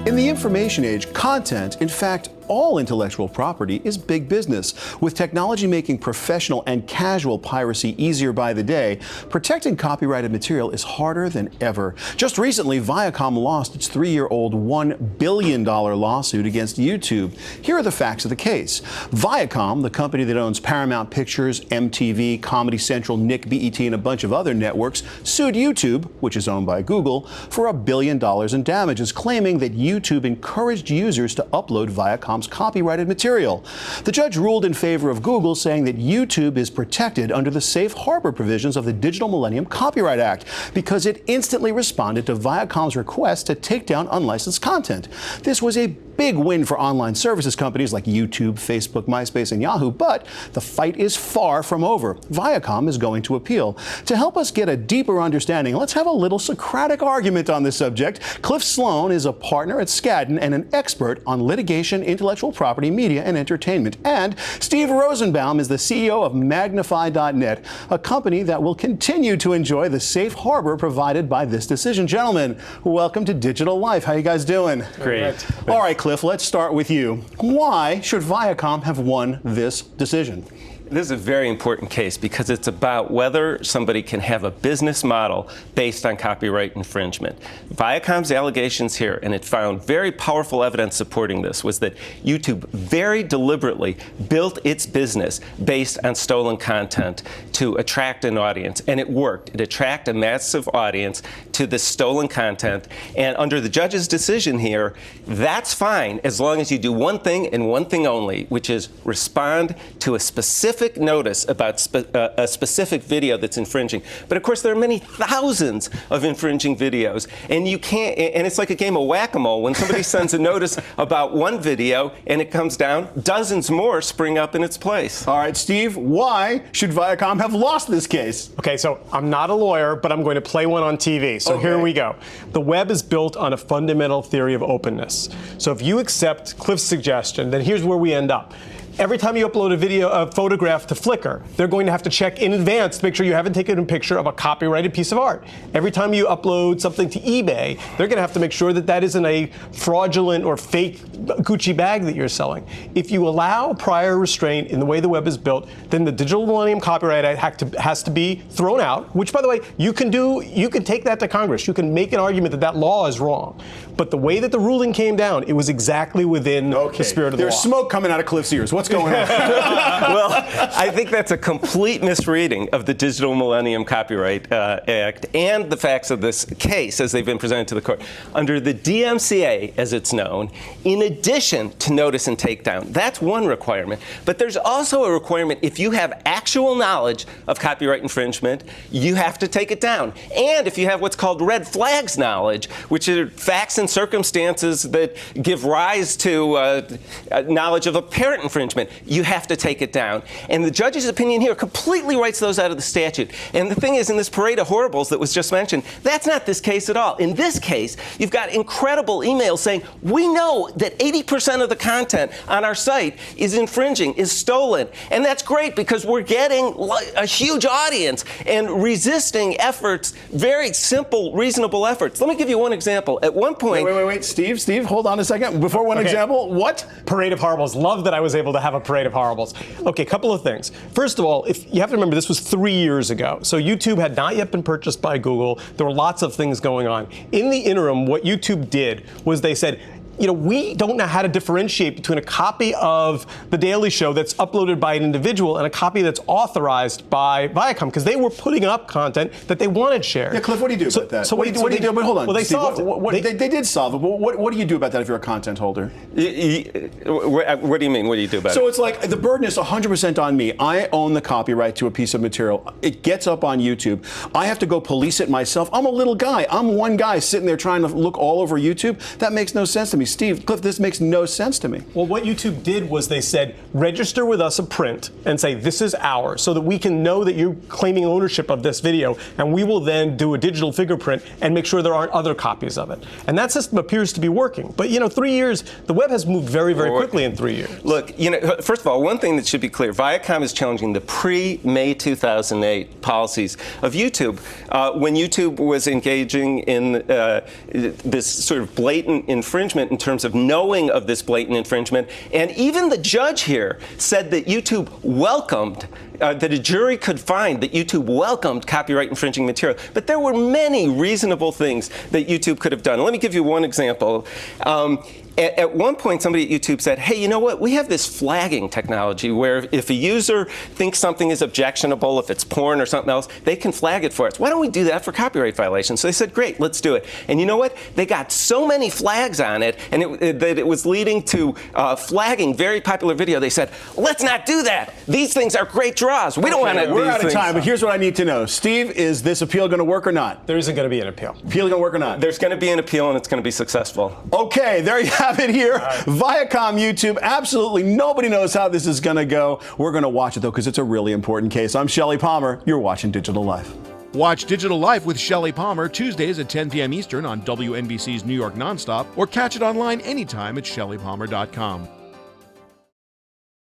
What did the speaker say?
In the information age, content, in fact, all intellectual property is big business. With technology making professional and casual piracy easier by the day, protecting copyrighted material is harder than ever. Just recently, Viacom lost its 3-year-old $1 billion lawsuit against YouTube. Here are the facts of the case. Viacom, the company that owns Paramount Pictures, MTV, Comedy Central, Nick, BET, and a bunch of other networks, sued YouTube, which is owned by Google, for $1 billion in damages, claiming that YouTube encouraged users to upload Viacom's copyrighted material. The judge ruled in favor of Google, saying that YouTube is protected under the safe harbor provisions of the Digital Millennium Copyright Act because it instantly responded to Viacom's request to take down unlicensed content. This was a big win for online services companies like YouTube, Facebook, MySpace, and Yahoo, but the fight is far from over. Viacom is going to appeal. To help us get a deeper understanding, let's have a little Socratic argument on this subject. Cliff Sloan is a partner at Skadden and an expert on litigation, intellectual property, media, and entertainment. And Steve Rosenbaum is the CEO of Magnify.net, a company that will continue to enjoy the safe harbor provided by this decision. Gentlemen, welcome to Digital Life. How you guys doing? Great. All right, Cliff, let's start with you. Why should Viacom have won this decision? This is a very important case because it's about whether somebody can have a business model based on copyright infringement. Viacom's allegations here, and it found very powerful evidence supporting this, was that YouTube very deliberately built its business based on stolen content to attract an audience, and it worked. It attracted a massive audience to this stolen content, and under the judge's decision here, that's fine as long as you do one thing and one thing only, which is respond to a specific notice about a specific video that's infringing. But of course, there are many thousands of infringing videos, and you can't. And it's like a game of whack-a-mole. When somebody sends a notice about one video and it comes down, dozens more spring up in its place. All right, Steve, why should Viacom have lost this case? Okay, so I'm not a lawyer, but I'm going to play one on TV. So Here we go. The web is built on a fundamental theory of openness. So if you accept Cliff's suggestion, then here's where we end up. Every time you upload a photograph to Flickr, they're going to have to check in advance to make sure you haven't taken a picture of a copyrighted piece of art. Every time you upload something to eBay, they're going to have to make sure that that isn't a fraudulent or fake Gucci bag that you're selling. If you allow prior restraint in the way the web is built, then the Digital Millennium Copyright Act has to be thrown out, which, by the way, you can take that to Congress. You can make an argument that that law is wrong. But the way that the ruling came down, it was exactly within the spirit of the law. There's smoke coming out of Cliff's ears. What's going on? Well, I think that's a complete misreading of the Digital Millennium Copyright Act and the facts of this case as they've been presented to the court. Under the DMCA, as it's known, in addition to notice and takedown, that's one requirement. But there's also a requirement if you have actual knowledge of copyright infringement, you have to take it down. And if you have what's called red flags knowledge, which are facts and circumstances that give rise to knowledge of apparent infringement, you have to take it down. And the judge's opinion here completely writes those out of the statute. And the thing is, in this parade of horribles that was just mentioned, that's not this case at all. In this case, you've got incredible emails saying, we know that 80% of the content on our site is infringing, is stolen. And that's great because we're getting a huge audience and resisting efforts, very simple, reasonable efforts. Let me give you one example. At one point... Wait, Steve, hold on a second. Before one example, what? Parade of horribles. Love that I was able to have a parade of horribles. Okay, a couple of things. First of all, if you have to remember, this was 3 years ago. So YouTube had not yet been purchased by Google. There were lots of things going on. In the interim, what YouTube did was they said, you know, we don't know how to differentiate between a copy of The Daily Show that's uploaded by an individual and a copy that's authorized by Viacom, because they were putting up content that they wanted shared. Yeah, Cliff, what do you do about that? So what do you do? But hold on, well, they Steve, solved it. They did solve it, but what do you do about that if you're a content holder? What do you mean? What do you do about it? So it's like the burden is 100% on me. I own the copyright to a piece of material. It gets up on YouTube. I have to go police it myself. I'm a little guy. I'm one guy sitting there trying to look all over YouTube. That makes no sense to me. Steve, Cliff, this makes no sense to me. Well, what YouTube did was they said, register with us a print and say, this is ours, so that we can know that you're claiming ownership of this video, and we will then do a digital fingerprint and make sure there aren't other copies of it. And that system appears to be working. But, you know, 3 years, the web has moved very, very quickly in 3 years. Look, you know, first of all, one thing that should be clear, Viacom is challenging the pre-May 2008 policies of YouTube. When YouTube was engaging in this sort of blatant infringement in terms of knowing of this blatant infringement. And even the judge here said that YouTube welcomed, that a jury could find that YouTube welcomed copyright infringing material. But there were many reasonable things that YouTube could have done. Let me give you one example. At one point, somebody at YouTube said, hey, you know what? We have this flagging technology where if a user thinks something is objectionable, if it's porn or something else, they can flag it for us. Why don't we do that for copyright violations? So they said, great, let's do it. And you know what? They got so many flags on it, and that it was leading to flagging very popular video. They said, let's not do that. These things are great draws. We don't want to. We're out of time, but here's what I need to know. Steve, is this appeal going to work or not? There isn't going to be an appeal. Appeal going to work or not? There's going to be an appeal, and it's going to be successful. Okay, there you have it here. Viacom YouTube. Absolutely nobody knows how this is going to go. We're going to watch it, though, because it's a really important case. I'm Shelley Palmer. You're watching Digital Life. Watch Digital Life with Shelley Palmer Tuesdays at 10 p.m. Eastern on WNBC's New York Nonstop, or catch it online anytime at shelleypalmer.com.